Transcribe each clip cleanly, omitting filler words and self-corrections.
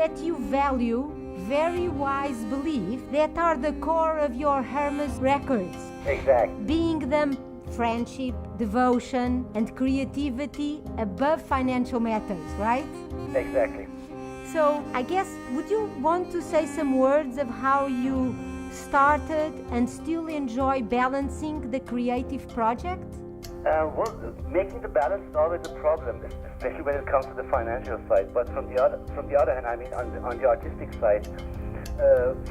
that you value very wise beliefs that are the core of your Hermes records. Exactly. Being them friendship, devotion, and creativity above financial matters, right? Exactly. So I guess, would you want to say some words of how you started and still enjoy balancing the creative project? Well, making the balance is always a problem, especially when it comes to the financial side. But from the other hand, I mean, on the artistic side,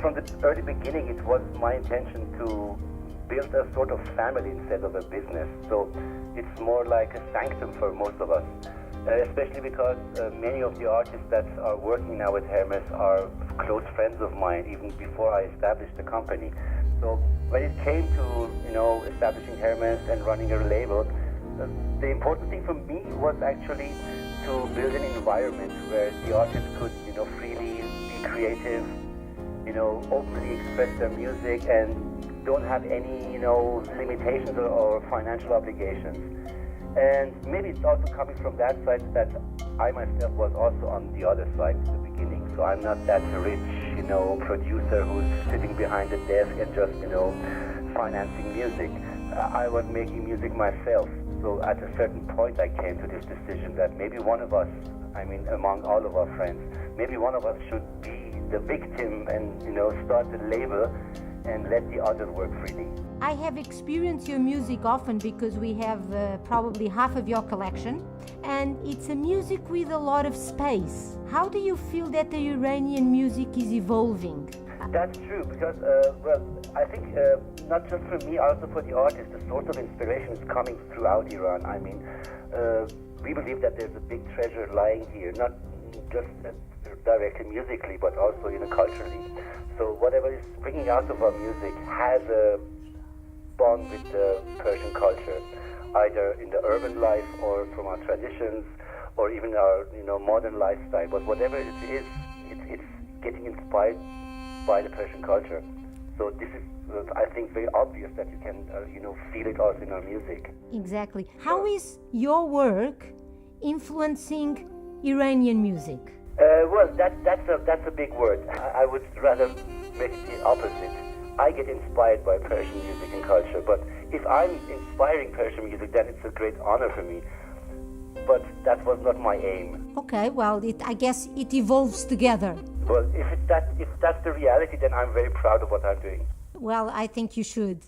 from the early beginning, it was my intention to build a sort of family instead of a business. So it's more like a sanctum for most of us, especially because many of the artists that are working now with Hermes are close friends of mine, even before I established the company. So when it came to, establishing Hermes and running a label, the important thing for me was actually to build an environment where the artists could, freely be creative, openly express their music and don't have any, limitations or financial obligations. And maybe it's also coming from that side that I myself was also on the other side at the beginning. So I'm not that rich, producer who's sitting behind the desk and just, financing music. I was making music myself. So at a certain point I came to this decision that maybe one of us, among all of our friends, maybe one of us should be the victim and, start the label and let the others work freely. I have experienced your music often because we have probably half of your collection, and it's a music with a lot of space. How do you feel that the Iranian music is evolving? That's true, because, I think not just for me, also for the artists, the source of inspiration is coming throughout Iran. We believe that there's a big treasure lying here, not just directly musically, but also, culturally. So whatever is springing out of our music has a bond with the Persian culture, either in the urban life or from our traditions, or even our, modern lifestyle. But whatever it is, it's getting inspired by the Persian culture. So this is, I think, very obvious that you can, feel it also in our music. Exactly. How is your work influencing Iranian music? Well, that's a big word. I would rather make it the opposite. I get inspired by Persian music and culture, but if I'm inspiring Persian music, then it's a great honor for me. But that was not my aim. Okay, well, I guess it evolves together. Well, if that's the reality, then I'm very proud of what I'm doing. Well, I think you should.